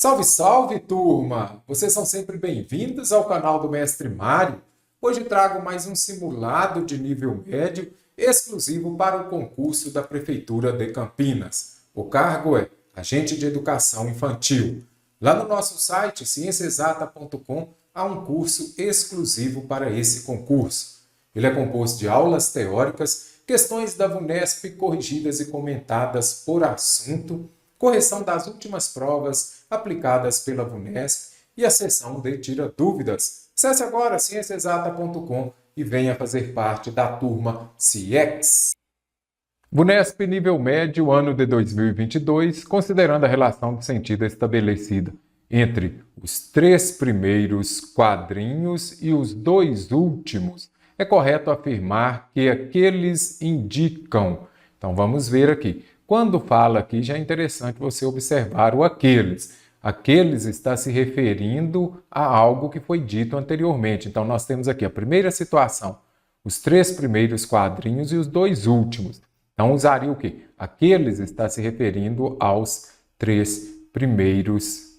Salve, salve, turma! Vocês são sempre bem-vindos ao canal do Mestre Mário. Hoje trago mais um simulado de nível médio exclusivo para o concurso da Prefeitura de Campinas. O cargo é Agente de Educação Infantil. Lá no nosso site, cienciaexata.com, há um curso exclusivo para esse concurso. Ele é composto de aulas teóricas, questões da VUNESP corrigidas e comentadas por assunto, correção das últimas provas aplicadas pela VUNESP e a seção de Tira Dúvidas. Acesse agora cienciaexata.com e venha fazer parte da turma CIEX. VUNESP nível médio, ano de 2022, considerando a relação de sentido estabelecida entre os 3 primeiros quadrinhos e os 2 últimos, é correto afirmar que aqueles indicam. Então vamos ver aqui. Quando fala aqui, já é interessante você observar o aqueles. Aqueles está se referindo a algo que foi dito anteriormente. Então, nós temos aqui a primeira situação, os 3 primeiros quadrinhos e os 2 últimos. Então, usaria o quê? Aqueles está se referindo aos 3 primeiros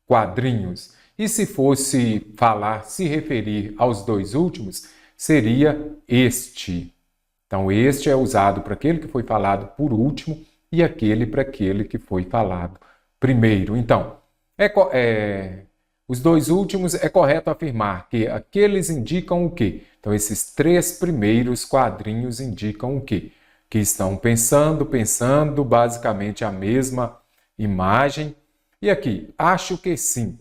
quadrinhos. E se fosse falar, se referir aos 2 últimos, seria este. Então, este é usado para aquele que foi falado por último e aquele para aquele que foi falado primeiro. Então, os 2 últimos é correto afirmar que aqueles indicam o quê? Então, esses 3 primeiros quadrinhos indicam o quê? Que estão pensando basicamente a mesma imagem. E aqui, acho que sim.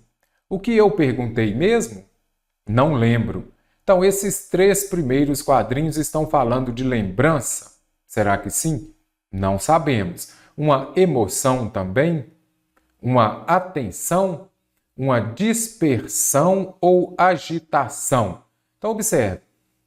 O que eu perguntei mesmo? Não lembro. Então, esses 3 primeiros quadrinhos estão falando de lembrança? Será que sim? Não sabemos. Uma emoção também? Uma atenção? Uma dispersão ou agitação? Então, observe.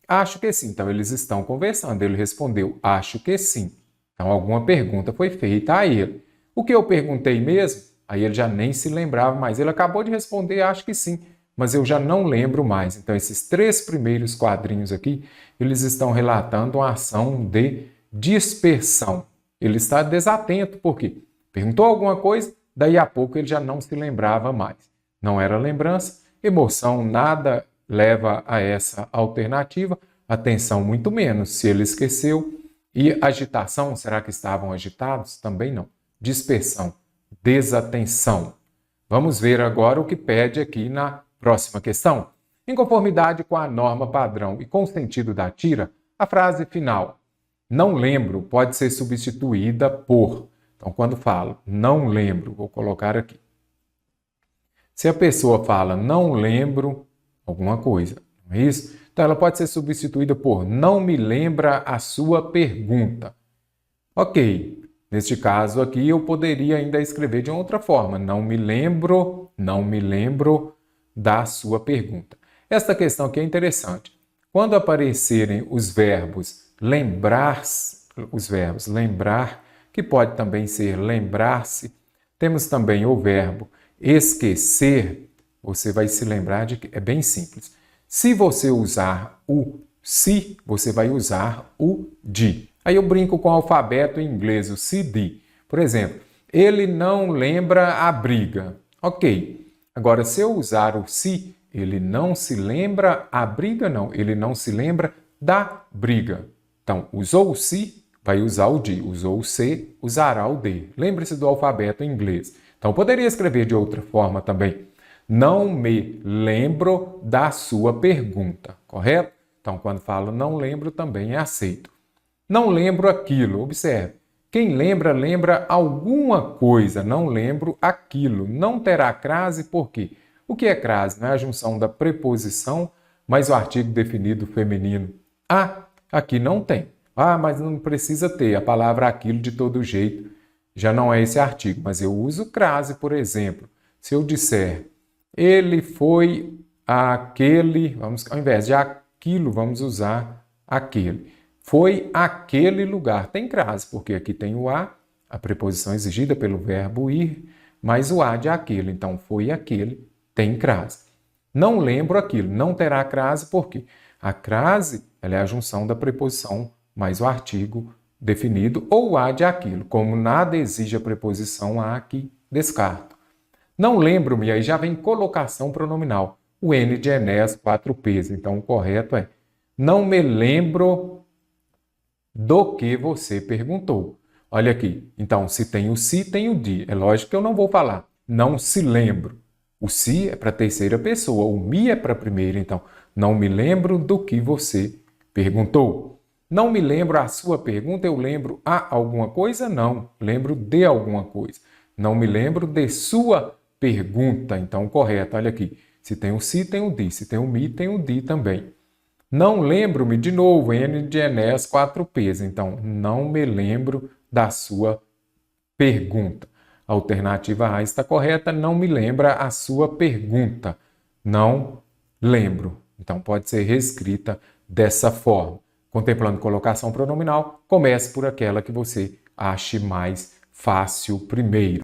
Acho que sim. Então, eles estão conversando. Ele respondeu, acho que sim. Então, alguma pergunta foi feita a ele. O que eu perguntei mesmo? Aí ele já nem se lembrava mais. Ele acabou de responder, acho que sim. Mas eu já não lembro mais. Então, esses 3 primeiros quadrinhos aqui, eles estão relatando uma ação de dispersão. Ele está desatento, por quê? Perguntou alguma coisa, daí a pouco ele já não se lembrava mais. Não era lembrança, emoção, nada leva a essa alternativa, atenção muito menos, se ele esqueceu. E agitação, será que estavam agitados? Também não. Dispersão, desatenção. Vamos ver agora o que pede aqui na próxima questão. Em conformidade com a norma padrão e com o sentido da tira, a frase final, não lembro, pode ser substituída por. Então, quando falo não lembro, vou colocar aqui. Se a pessoa fala não lembro alguma coisa, não é isso? Então, ela pode ser substituída por não me lembra a sua pergunta. Ok, neste caso aqui eu poderia ainda escrever de outra forma. Não me lembro da sua pergunta. Esta questão aqui é interessante. Quando aparecerem os verbos lembrar, que pode também ser lembrar-se, temos também o verbo esquecer, você vai se lembrar de que é bem simples. Se você usar o se, você vai usar o de. Aí eu brinco com o alfabeto em inglês, o se-de. Por exemplo, ele não lembra a briga. Ok. Agora, se eu usar o se, ele não se lembra a briga, não. Ele não se lembra da briga. Então, usou o se, vai usar o de. Usou o se, usará o de. Lembre-se do alfabeto em inglês. Então, poderia escrever de outra forma também. Não me lembro da sua pergunta, correto? Então, quando falo não lembro, também é aceito. Não lembro aquilo. Observe. Quem lembra, lembra alguma coisa. Não lembro aquilo. Não terá crase, por quê? O que é crase? Não é a junção da preposição mais o artigo definido feminino. Ah, aqui não tem. Ah, mas não precisa ter. A palavra aquilo de todo jeito já não é esse artigo. Mas eu uso crase, por exemplo. Se eu disser, ele foi aquele, ao invés de aquilo, vamos usar aquele. Foi aquele lugar. Tem crase, porque aqui tem o a preposição exigida pelo verbo ir, mais o a de aquele. Então, foi aquele, tem crase. Não lembro aquilo. Não terá crase, por quê? A crase ela é a junção da preposição mais o artigo definido ou o a de aquilo. Como nada exige a preposição a aqui, descarto. Não lembro-me, aí já vem colocação pronominal. O N de Enéas, 4Ps. Então, o correto é: não me lembro do que você perguntou. Olha aqui. Então, se tem o se, tem o de. É lógico que eu não vou falar. Não se lembro. O se é para a terceira pessoa. O me é para a primeira. Então, não me lembro do que você perguntou. Não me lembro a sua pergunta. Eu lembro a alguma coisa? Não. Lembro de alguma coisa. Não me lembro de sua pergunta. Então, correto. Olha aqui. Se tem o se, tem o de. Se tem o me, tem o de também. Não lembro-me, de novo, N de Enéas, 4Ps. Então, não me lembro da sua pergunta. A alternativa A está correta, não me lembra a sua pergunta. Não lembro. Então, pode ser reescrita dessa forma. Contemplando colocação pronominal, comece por aquela que você ache mais fácil primeiro.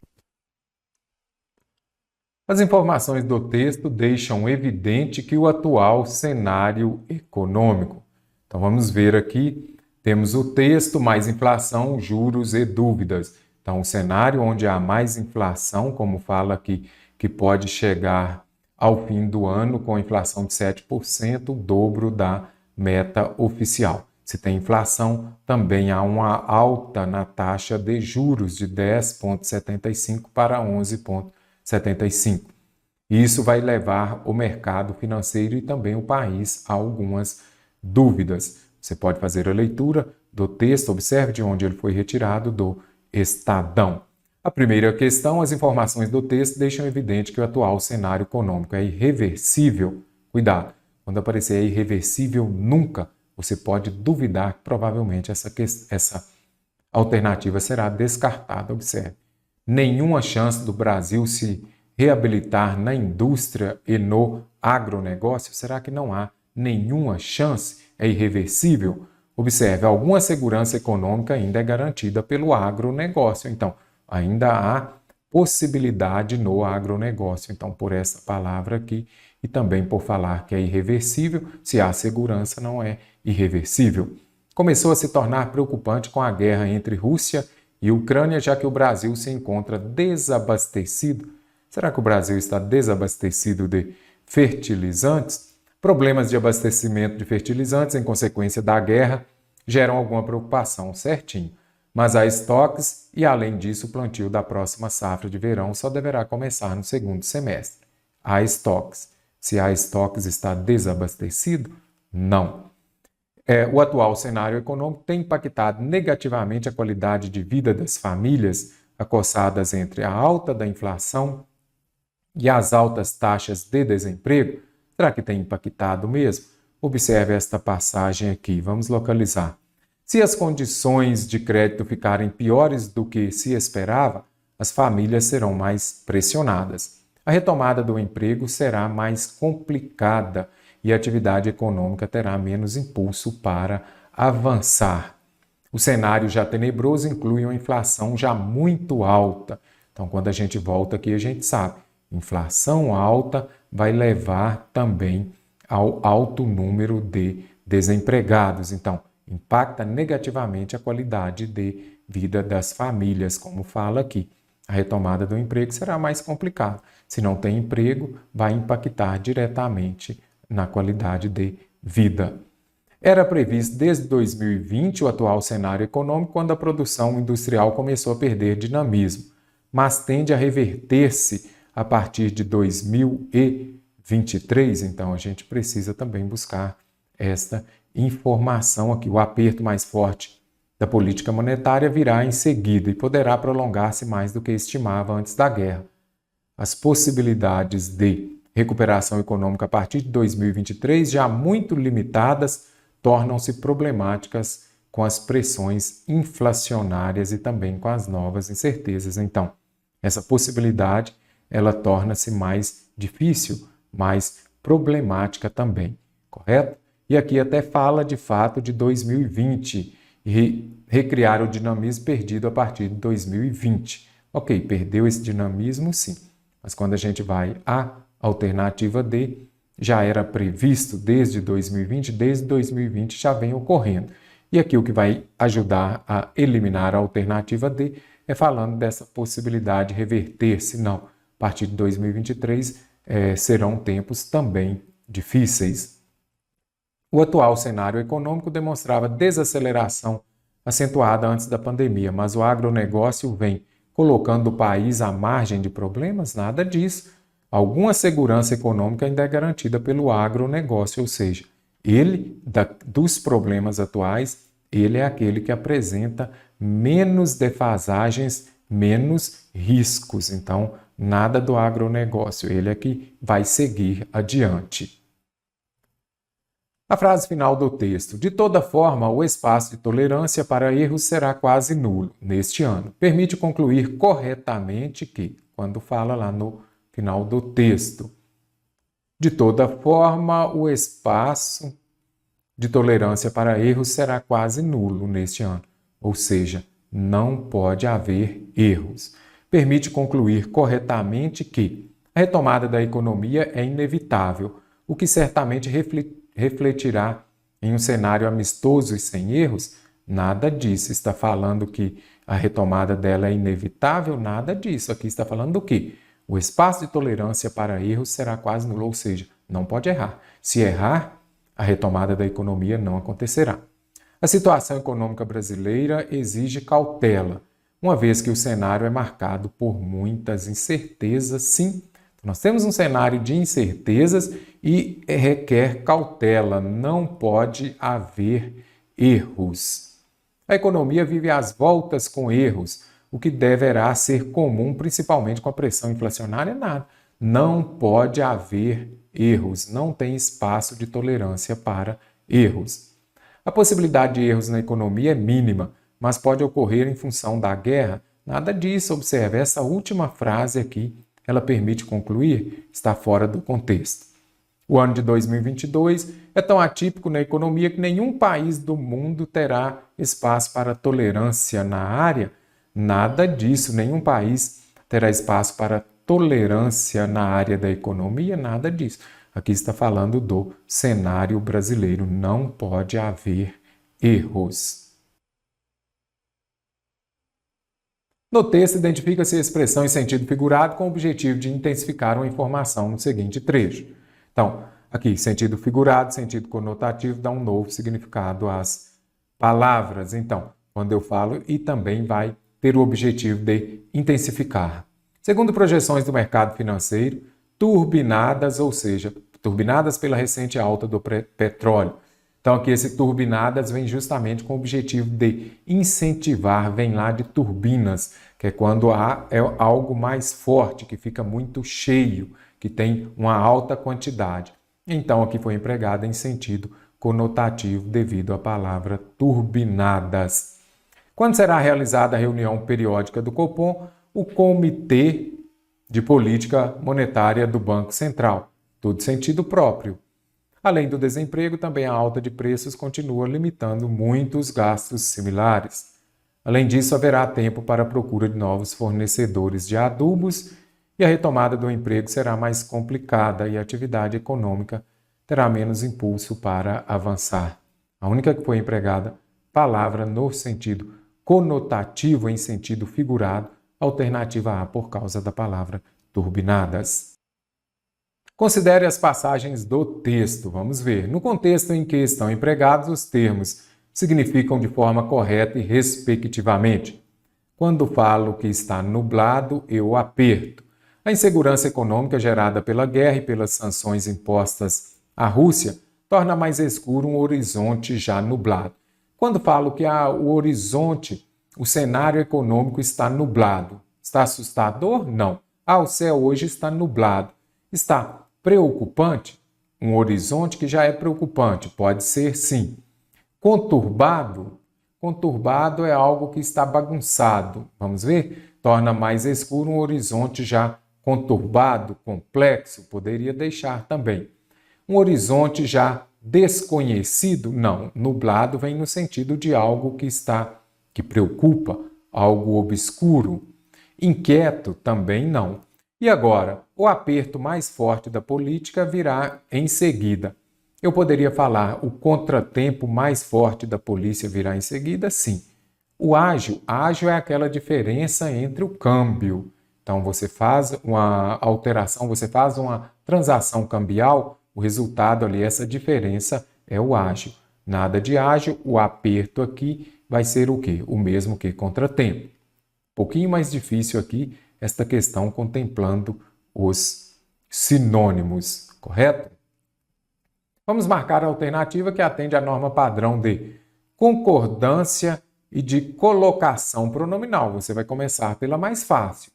As informações do texto deixam evidente que o atual cenário econômico. Então vamos ver aqui, temos o texto, mais inflação, juros e dúvidas. Então o cenário onde há mais inflação, como fala aqui, que pode chegar ao fim do ano com inflação de 7%, o dobro da meta oficial. Se tem inflação, também há uma alta na taxa de juros de 10,75 para 11,75. Isso vai levar o mercado financeiro e também o país a algumas dúvidas. Você pode fazer a leitura do texto, observe de onde ele foi retirado, do Estadão. A primeira questão, as informações do texto deixam evidente que o atual cenário econômico é irreversível. Cuidado, quando aparecer irreversível nunca, você pode duvidar que provavelmente essa alternativa será descartada. Observe, nenhuma chance do Brasil se reabilitar na indústria e no agronegócio? Será que não há nenhuma chance? É irreversível? Observe, alguma segurança econômica ainda é garantida pelo agronegócio. Então, ainda há possibilidade no agronegócio. Então, por essa palavra aqui, e também por falar que é irreversível, se há segurança, não é irreversível. Começou a se tornar preocupante com a guerra entre Rússia e Ucrânia, já que o Brasil se encontra desabastecido. Será que o Brasil está desabastecido de fertilizantes? Problemas de abastecimento de fertilizantes em consequência da guerra geram alguma preocupação, certinho. Mas há estoques e, além disso, o plantio da próxima safra de verão só deverá começar no segundo semestre. Há estoques. Se há estoques, está desabastecido? Não. O atual cenário econômico tem impactado negativamente a qualidade de vida das famílias, acossadas entre a alta da inflação e as altas taxas de desemprego. Será que tem impactado mesmo? Observe esta passagem aqui, vamos localizar. Se as condições de crédito ficarem piores do que se esperava, as famílias serão mais pressionadas. A retomada do emprego será mais complicada e a atividade econômica terá menos impulso para avançar. O cenário já tenebroso inclui uma inflação já muito alta. Então, quando a gente volta aqui, a gente sabe, inflação alta vai levar também ao alto número de desempregados. Então, impacta negativamente a qualidade de vida das famílias, como fala aqui. A retomada do emprego será mais complicada. Se não tem emprego, vai impactar diretamente na qualidade de vida. Era previsto desde 2020 o atual cenário econômico, quando a produção industrial começou a perder dinamismo, mas tende a reverter-se a partir de 2023. Então, a gente precisa também buscar esta informação aqui. O aperto mais forte da política monetária virá em seguida e poderá prolongar-se mais do que estimava antes da guerra. As possibilidades de recuperação econômica a partir de 2023, já muito limitadas, tornam-se problemáticas com as pressões inflacionárias e também com as novas incertezas. Então, essa possibilidade, ela torna-se mais difícil, mais problemática também, correto? E aqui até fala, de fato, de 2020 e recriar o dinamismo perdido a partir de 2020. Ok, perdeu esse dinamismo, sim. Mas quando a gente vai à alternativa D, já era previsto desde 2020 já vem ocorrendo. E aqui o que vai ajudar a eliminar a alternativa D é falando dessa possibilidade de reverter-se. Não, a partir de 2023 serão tempos também difíceis. O atual cenário econômico demonstrava desaceleração acentuada antes da pandemia, mas o agronegócio vem colocando o país à margem de problemas? Nada disso. Alguma segurança econômica ainda é garantida pelo agronegócio, ou seja, dos problemas atuais, ele é aquele que apresenta menos defasagens, menos riscos. Então, nada do agronegócio, ele é que vai seguir adiante. A frase final do texto. De toda forma, o espaço de tolerância para erros será quase nulo neste ano. Permite concluir corretamente que, quando fala lá no final do texto, de toda forma, o espaço de tolerância para erros será quase nulo neste ano. Ou seja, não pode haver erros. Permite concluir corretamente que a retomada da economia é inevitável, o que certamente refletirá em um cenário amistoso e sem erros? Nada disso. Está falando que a retomada dela é inevitável? Nada disso. Aqui está falando do quê? O espaço de tolerância para erros será quase nulo, ou seja, não pode errar. Se errar, a retomada da economia não acontecerá. A situação econômica brasileira exige cautela, uma vez que o cenário é marcado por muitas incertezas, sim. Nós temos um cenário de incertezas e requer cautela, não pode haver erros. A economia vive às voltas com erros, o que deverá ser comum, principalmente com a pressão inflacionária, nada. Não pode haver erros, não tem espaço de tolerância para erros. A possibilidade de erros na economia é mínima, mas pode ocorrer em função da guerra. Nada disso, observe, essa última frase aqui, ela permite concluir, está fora do contexto. O ano de 2022 é tão atípico na economia que nenhum país do mundo terá espaço para tolerância na área. Nada disso, nenhum país terá espaço para tolerância na área da economia, nada disso. Aqui está falando do cenário brasileiro, não pode haver erros. No texto, identifica-se a expressão em sentido figurado com o objetivo de intensificar uma informação no seguinte trecho. Então, aqui, sentido figurado, sentido conotativo, dá um novo significado às palavras. Então, quando eu falo, e também vai ter o objetivo de intensificar. Segundo projeções do mercado financeiro, turbinadas, ou seja, turbinadas pela recente alta do petróleo. Então, aqui esse turbinadas vem justamente com o objetivo de incentivar, vem lá de turbinas, que é quando é algo mais forte, que fica muito cheio, que tem uma alta quantidade. Então, aqui foi empregada em sentido conotativo devido à palavra turbinadas. Quando será realizada a reunião periódica do Copom, o Comitê de Política Monetária do Banco Central, tudo sentido próprio. Além do desemprego, também a alta de preços continua limitando muitos gastos similares. Além disso, haverá tempo para a procura de novos fornecedores de adubos e a retomada do emprego será mais complicada e a atividade econômica terá menos impulso para avançar. A única que foi empregada, palavra no sentido conotativo em sentido figurado, alternativa A por causa da palavra turbinadas. Considere as passagens do texto. Vamos ver. No contexto em que estão empregados, os termos significam de forma correta e respectivamente. Quando falo que está nublado, eu aperto. A insegurança econômica gerada pela guerra e pelas sanções impostas à Rússia torna mais escuro um horizonte já nublado. Quando falo que o horizonte, o cenário econômico está nublado, está assustador? Não. O céu hoje está nublado. Está preocupante? Um horizonte que já é preocupante, pode ser sim. Conturbado? Conturbado é algo que está bagunçado. Vamos ver? Torna mais escuro um horizonte já conturbado, complexo, poderia deixar também. Um horizonte já desconhecido? Não. Nublado vem no sentido de algo que preocupa, algo obscuro. Inquieto? Também não. E agora, o aperto mais forte da política virá em seguida. Eu poderia falar o contratempo mais forte da polícia virá em seguida? Sim. O ágil é aquela diferença entre o câmbio. Então, você faz uma alteração, você faz uma transação cambial, o resultado ali, essa diferença é o ágio. Nada de ágio, o aperto aqui vai ser o quê? O mesmo que contratempo. Um pouquinho mais difícil aqui, esta questão contemplando os sinônimos, correto? Vamos marcar a alternativa que atende à norma padrão de concordância e de colocação pronominal. Você vai começar pela mais fácil.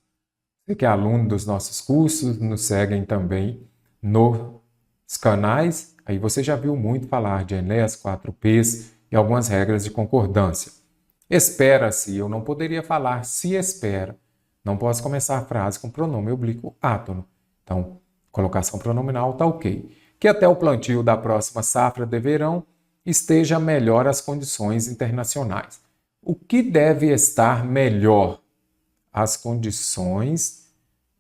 Você que é aluno dos nossos cursos, nos seguem também nos canais. Aí você já viu muito falar de Enéas, 4Ps e algumas regras de concordância. Espera-se, eu não poderia falar se espera. Não posso começar a frase com pronome oblíquo átono. Então, colocação pronominal está ok. Que até o plantio da próxima safra de verão esteja melhor as condições internacionais. O que deve estar melhor? As condições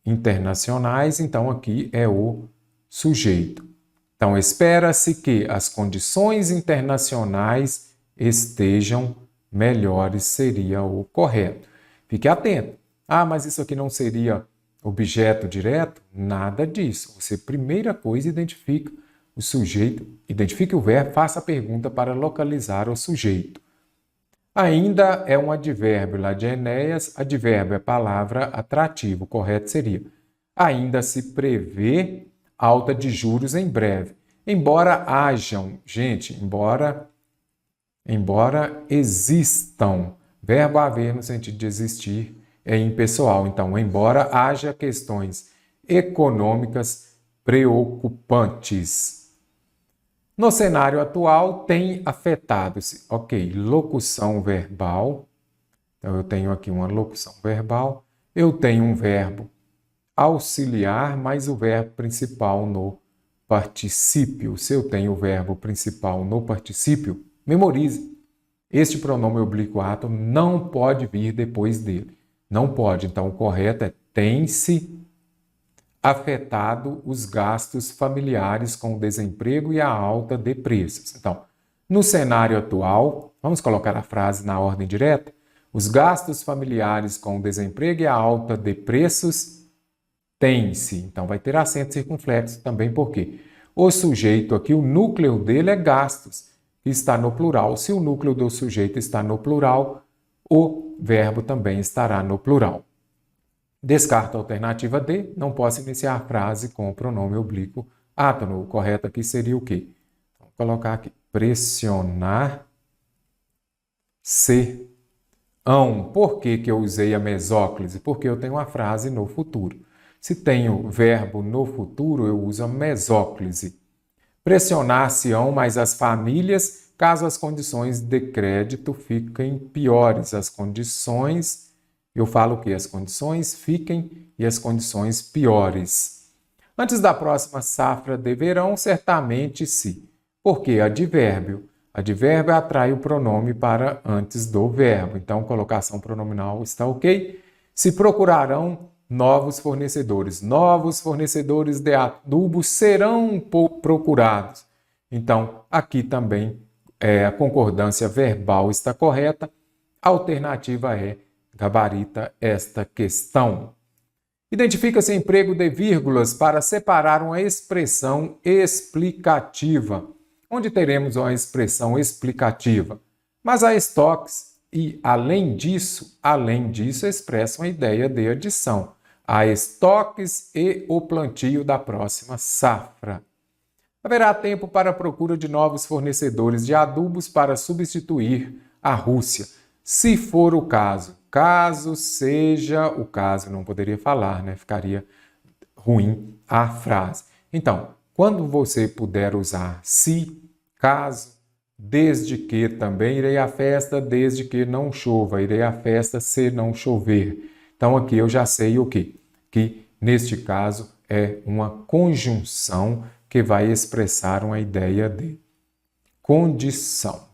internacionais, então aqui é o sujeito. Então, espera-se que as condições internacionais estejam melhores, seria o correto. Fique atento. Ah, mas isso aqui não seria objeto direto? Nada disso. Você, primeira coisa, identifica o sujeito, identifique o verbo, faça a pergunta para localizar o sujeito. Ainda é um advérbio lá de Enéas, advérbio é palavra atrativa, o correto seria: ainda se prevê alta de juros em breve. Embora hajam, gente, embora existam, verbo haver no sentido de existir é impessoal. Então, embora haja questões econômicas preocupantes. No cenário atual, tem afetado-se, ok, locução verbal. Então, eu tenho aqui uma locução verbal. Eu tenho um verbo auxiliar, mais o verbo principal no particípio. Se eu tenho o verbo principal no particípio, memorize. Este pronome oblíquo átono não pode vir depois dele. Não pode. Então, o correto é tem-se afetado os gastos familiares com o desemprego e a alta de preços. Então, no cenário atual, vamos colocar a frase na ordem direta? Os gastos familiares com o desemprego e a alta de preços têm-se. Então, vai ter acento circunflexo também, porque o sujeito aqui, o núcleo dele é gastos, que está no plural. Se o núcleo do sujeito está no plural, o verbo também estará no plural. Descarto a alternativa D, não posso iniciar a frase com o pronome oblíquo átono. O correto aqui seria o quê? Vou colocar aqui, pressionar-se. Por que eu usei a mesóclise? Porque eu tenho uma frase no futuro. Se tenho verbo no futuro, eu uso a mesóclise. Pressionar-se-ão mais as famílias, caso as condições de crédito fiquem piores. As condições... Eu falo que as condições fiquem e as condições piores. Antes da próxima safra de verão, certamente sim. Porque advérbio. Advérbio atrai o pronome para antes do verbo. Então, colocação pronominal está ok. Se procurarão novos fornecedores. Novos fornecedores de adubo serão procurados. Então, aqui também a concordância verbal está correta. A alternativa é gabarita esta questão. Identifica-se emprego de vírgulas para separar uma expressão explicativa, onde teremos uma expressão explicativa. Mas há estoques e, além disso, expressam a ideia de adição. Há estoques e o plantio da próxima safra. Haverá tempo para a procura de novos fornecedores de adubos para substituir a Rússia, se for o caso. Caso seja o caso, não poderia falar, né? Ficaria ruim a frase. Então, quando você puder usar se, caso, desde que também, irei à festa desde que não chova, irei à festa se não chover. Então, aqui eu já sei o quê? Que, neste caso, é uma conjunção que vai expressar uma ideia de condição.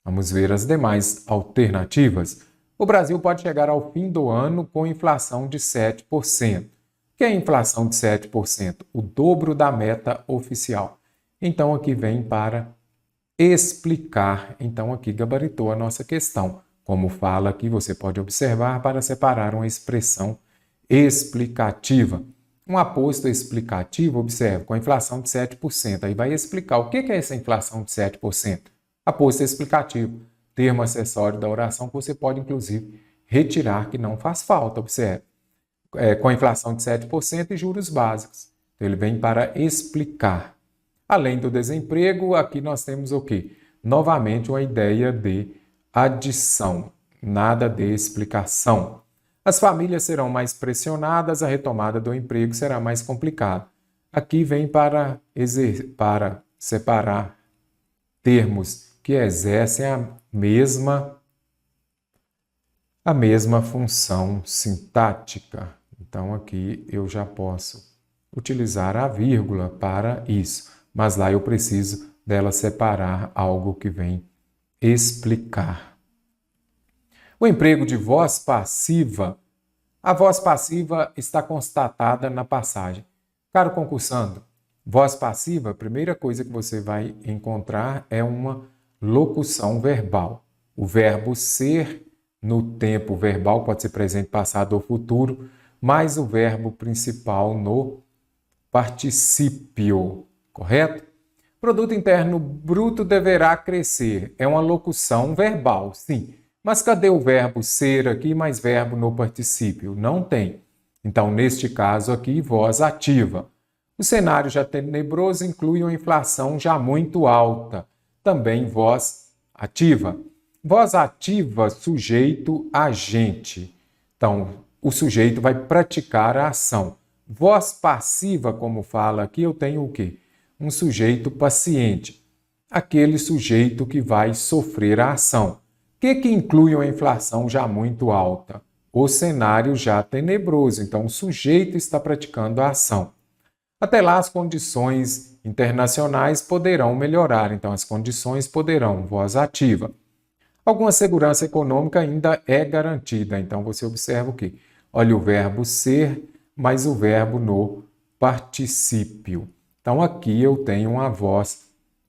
Vamos ver as demais alternativas. O Brasil pode chegar ao fim do ano com inflação de 7%. O que é inflação de 7%? O dobro da meta oficial. Então, aqui vem para explicar. Então, aqui gabaritou a nossa questão. como fala aqui, você pode observar para separar uma expressão explicativa. Um aposto explicativo, observe, com a inflação de 7%. Aí vai explicar o que é essa inflação de 7%. Aposto explicativo, termo acessório da oração que você pode, inclusive, retirar, que não faz falta, observe. Com a inflação de 7% e juros básicos. Então, ele vem para explicar. Além do desemprego, aqui nós temos o quê? Novamente, uma ideia de adição, nada de explicação. As famílias serão mais pressionadas, a retomada do emprego será mais complicada. Aqui vem para separar termos que exercem a mesma função sintática. Então, aqui eu já posso utilizar a vírgula para isso, mas lá eu preciso dela separar algo que vem explicar. O emprego de voz passiva. A voz passiva está constatada na passagem. Caro concursando, voz passiva, a primeira coisa que você vai encontrar é uma locução verbal. O verbo ser, no tempo verbal, pode ser presente, passado ou futuro, mais o verbo principal no particípio, correto? Produto interno bruto deverá crescer. É uma locução verbal, sim. Mas cadê o verbo ser aqui mais verbo no particípio? Não tem. Então, neste caso aqui, voz ativa. O cenário já tenebroso inclui uma inflação já muito alta. Também voz ativa. Voz ativa, sujeito, agente. Então, o sujeito vai praticar a ação. Voz passiva, como fala aqui, eu tenho o quê? Um sujeito paciente. Aquele sujeito que vai sofrer a ação. O que inclui uma inflação já muito alta? O cenário já tenebroso, então o sujeito está praticando a ação. Até lá, as condições internacionais poderão melhorar, então as condições poderão, voz ativa. Alguma segurança econômica ainda é garantida, então você observa o quê? Olha o verbo ser, mais o verbo no particípio. Então aqui eu tenho uma voz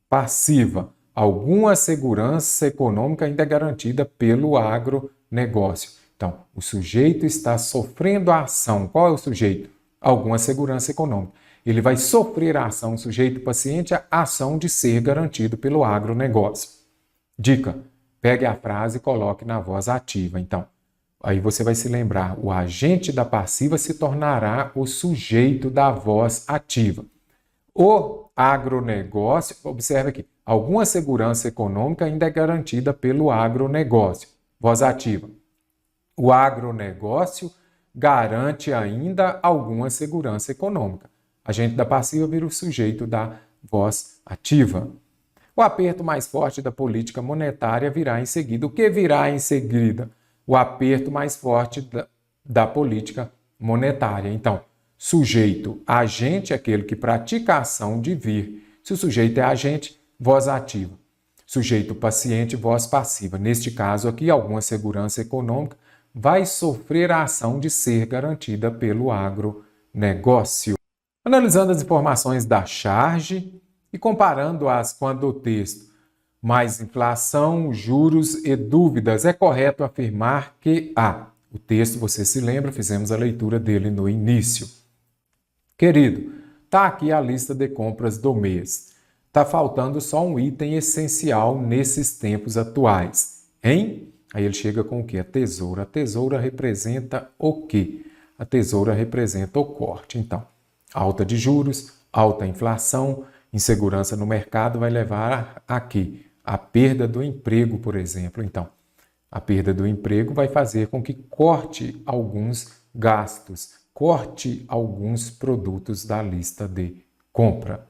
passiva. Alguma segurança econômica ainda é garantida pelo agronegócio. Então, o sujeito está sofrendo a ação. Qual é o sujeito? Alguma segurança econômica. Ele vai sofrer a ação, o sujeito paciente, a ação de ser garantido pelo agronegócio. Dica, pegue a frase e coloque na voz ativa. Então, aí você vai se lembrar, o agente da passiva se tornará o sujeito da voz ativa. O agronegócio, observe aqui, alguma segurança econômica ainda é garantida pelo agronegócio. Voz ativa. O agronegócio garante ainda alguma segurança econômica. Agente da passiva vira o sujeito da voz ativa. O aperto mais forte da política monetária virá em seguida. O que virá em seguida? O aperto mais forte da política monetária. Então, sujeito, agente, aquele que pratica a ação de vir. Se o sujeito é agente, voz ativa. Sujeito paciente, voz passiva. Neste caso aqui, alguma segurança econômica vai sofrer a ação de ser garantida pelo agronegócio. Analisando as informações da charge e comparando-as com a do texto, mais inflação, juros e dúvidas, é correto afirmar que o texto, você se lembra, fizemos a leitura dele no início. Querido, está aqui a lista de compras do mês. Está faltando só um item essencial nesses tempos atuais, hein? Aí ele chega com o quê? A tesoura. A tesoura representa o quê? A tesoura representa o corte. Então, alta de juros, alta inflação, insegurança no mercado vai levar a quê? A perda do emprego, por exemplo. Então, a perda do emprego vai fazer com que corte alguns gastos, corte alguns produtos da lista de compra.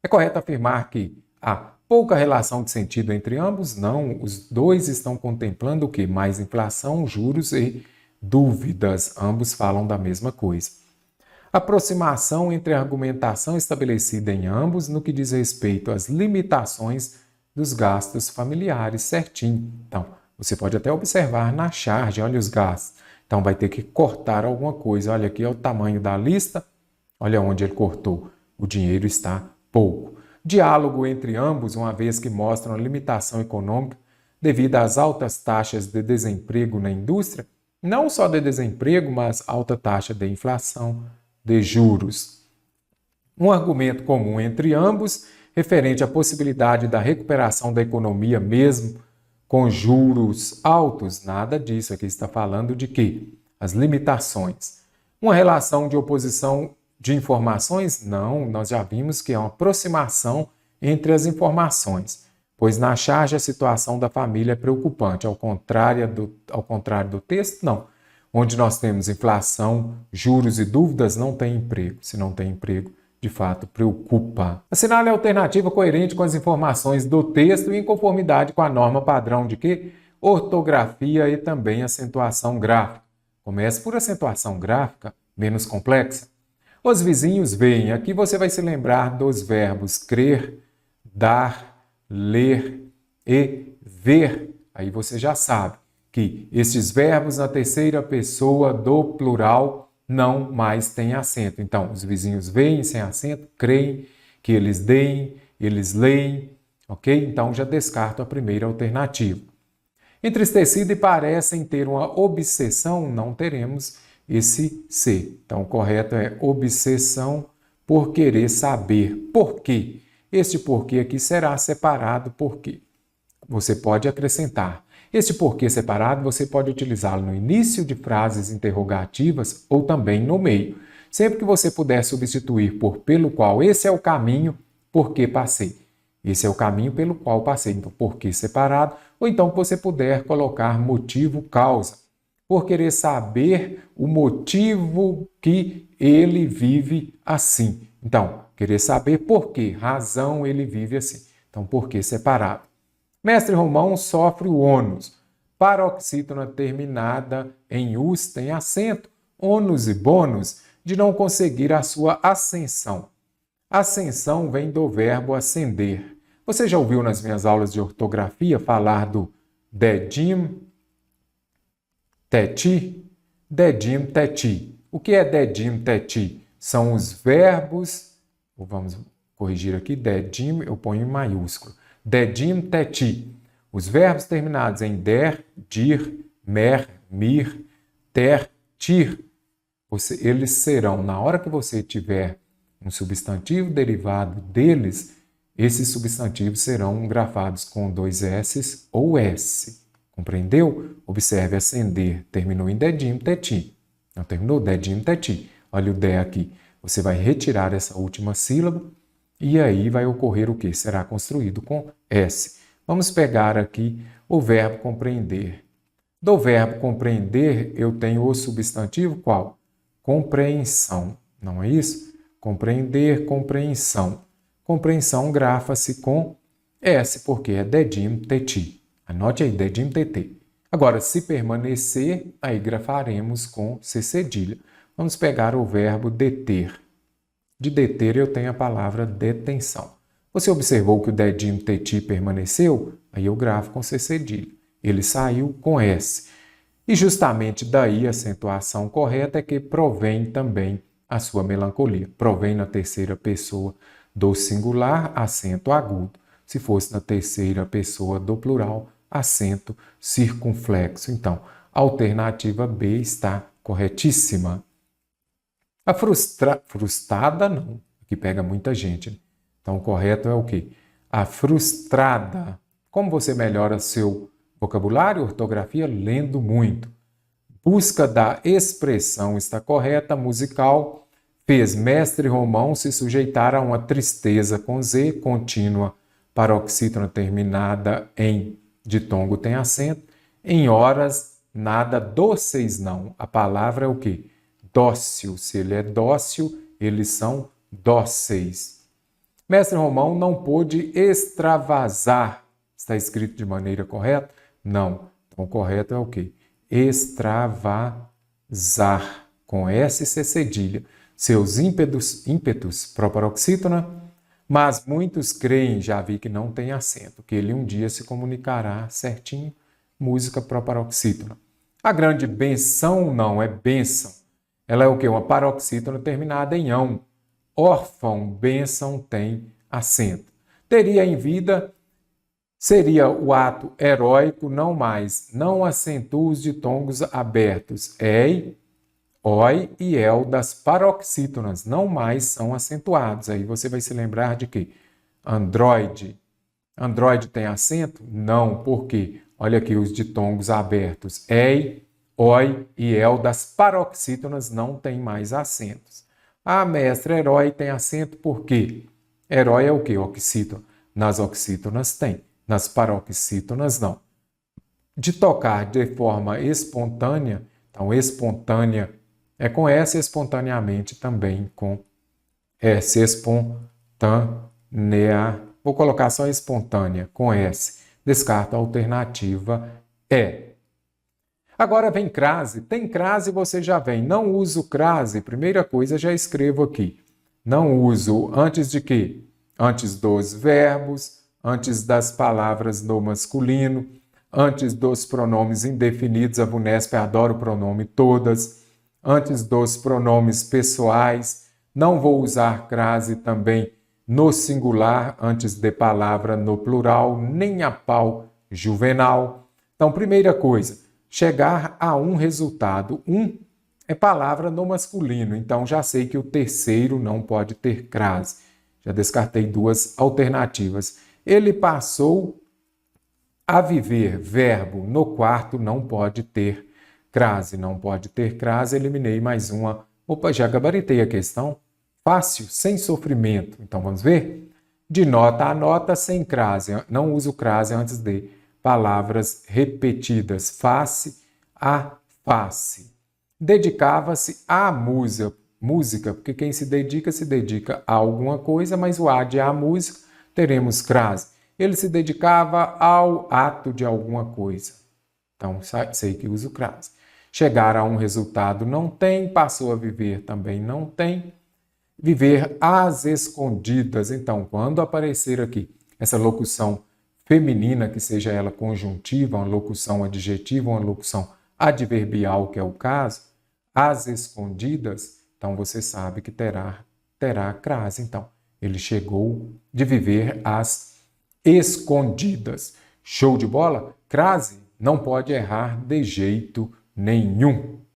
É correto afirmar que há pouca relação de sentido entre ambos? Não, os dois estão contemplando o quê? Mais inflação, juros e dúvidas. Ambos falam da mesma coisa. Aproximação entre a argumentação estabelecida em ambos no que diz respeito às limitações dos gastos familiares, certinho. Então, você pode até observar na charge, olha os gastos. Então, vai ter que cortar alguma coisa. Olha aqui é o tamanho da lista, olha onde ele cortou. O dinheiro está pouco. Diálogo entre ambos, uma vez que mostram a limitação econômica devido às altas taxas de desemprego na indústria, não só de desemprego, mas alta taxa de inflação, de juros. Um argumento comum entre ambos, referente à possibilidade da recuperação da economia mesmo com juros altos, nada disso. Aqui está falando de quê? As limitações. Uma relação de oposição de informações? Não, nós já vimos que é uma aproximação entre as informações, pois na charge a situação da família é preocupante, ao contrário do texto, não. Onde nós temos inflação, juros e dúvidas, não tem emprego. Se não tem emprego, de fato, preocupa. Assinale a alternativa coerente com as informações do texto e em conformidade com a norma padrão de quê? Ortografia e também acentuação gráfica. Comece por acentuação gráfica, menos complexa. Os vizinhos veem. Aqui você vai se lembrar dos verbos crer, dar, ler e ver. Aí você já sabe que estes verbos na terceira pessoa do plural não mais têm acento. Então, os vizinhos veem sem acento, creem que eles deem, eles leem, ok? Então, já descarto a primeira alternativa. Entristecido e parecem ter uma obsessão, não teremos esse C. Então, o correto é obsessão por querer saber. Por quê? Este porquê aqui será separado por quê? Você pode acrescentar. Este porquê separado você pode utilizá-lo no início de frases interrogativas ou também no meio. Sempre que você puder substituir por pelo qual, esse é o caminho por que passei. Esse é o caminho pelo qual passei. Então, porquê separado. Ou então você puder colocar motivo, causa. Por querer saber o motivo que ele vive assim. Então, querer saber por que razão ele vive assim. Então, porquê separado. Mestre Romão sofre o ônus. Paroxítona terminada em us tem acento, ônus e bônus, de não conseguir a sua ascensão. Ascensão vem do verbo ascender. Você já ouviu nas minhas aulas de ortografia falar do dedim, teti? Dedim, teti. O que é dedim, teti? São os verbos, vamos corrigir aqui, dedim eu ponho em maiúsculo. Dedim, teti. Os verbos terminados em der, dir, mer, mir, ter, tir, eles serão, na hora que você tiver um substantivo derivado deles, esses substantivos serão grafados com 2 S ou S. Compreendeu? Observe, ascender terminou em dedim, teti. Não terminou? Dedim, teti. Olha o de aqui. Você vai retirar essa última sílaba e aí vai ocorrer o quê? Será construído com S. Vamos pegar aqui o verbo compreender. Do verbo compreender, eu tenho o substantivo qual? Compreensão. Não é isso? Compreender, compreensão. Compreensão grafa-se com S, porque é dedim, teti. Anote aí, dedim, teti. Agora, se permanecer, aí grafaremos com C cedilha. Vamos pegar o verbo deter. De deter eu tenho a palavra detenção. Você observou que o dedim, teti permaneceu? Aí eu grafo com C cedilha. Ele saiu com S. E justamente daí a acentuação correta é que provém também a sua melancolia. Provém na terceira pessoa do singular, acento agudo. Se fosse na terceira pessoa do plural, acento circunflexo. Então, a alternativa B está corretíssima. A frustrada, não. Aqui pega muita gente, né? Então, o correto é o quê? A frustrada. Como você melhora seu vocabulário, ortografia? Lendo muito. Busca da expressão está correta, musical. Fez mestre Romão se sujeitar a uma tristeza com Z, contínua, paroxítona terminada em ditongo tem acento. Em horas, nada dóceis não. A palavra é o quê? Dócil. Se ele é dócil, eles são dóceis. Mestre Romão não pôde extravasar. Está escrito de maneira correta? Não. Então, o correto é o quê? Extravasar, com S e C cedilha. Seus ímpetos proparoxítona, mas muitos creem, já vi que não tem acento, que ele um dia se comunicará certinho, música proparoxítona. A grande benção não é bênção. Ela é o quê? Uma paroxítona terminada em ão. Órfão, bênção tem acento. Teria em vida Seria o ato heróico, não mais. Não acentua os ditongos abertos. Ei, oi e el das paroxítonas. Não mais são acentuados. Aí você vai se lembrar de quê? Android. Android tem acento? Não. Por quê? Olha aqui os ditongos abertos. Ei, oi e el das paroxítonas não tem mais acentos. Ah, mestre, herói tem acento por quê? Herói é o quê? Oxítono. Nas oxítonas tem. Nas paroxítonas não. De tocar de forma espontânea, então espontânea é com S, espontaneamente também com S, espontânea. Vou colocar só espontânea com S. Descarta a alternativa E. Agora vem crase. Tem crase, você já vem. Não uso crase. Primeira coisa, já escrevo aqui. Não uso antes de quê? Antes dos verbos, antes das palavras no masculino, antes dos pronomes indefinidos. A VUNESP adora o pronome todas. Antes dos pronomes pessoais. Não vou usar crase também no singular, antes de palavra no plural, nem a pau juvenal. Então, primeira coisa, chegar a um resultado. Um é palavra no masculino, então já sei que o terceiro não pode ter crase. Já descartei duas alternativas. Ele passou a viver, verbo no quarto não pode ter crase. Não pode ter crase, eliminei mais uma. Opa, já gabaritei a questão. Fácil, sem sofrimento. Então, vamos ver? De nota a nota, sem crase. Não uso crase antes de palavras repetidas. Face a face. Dedicava-se à música, porque quem se dedica a alguma coisa, mas o a de a música, teremos crase. Ele se dedicava ao ato de alguma coisa. Então, sei que uso crase. Chegar a um resultado não tem, passou a viver também não tem. Viver às escondidas. Então, quando aparecer aqui essa locução feminina, que seja ela conjuntiva, uma locução adjetiva, uma locução adverbial, que é o caso, às escondidas, então você sabe que terá crase. Então, ele chegou de viver às escondidas. Show de bola? Crase não pode errar de jeito nenhum.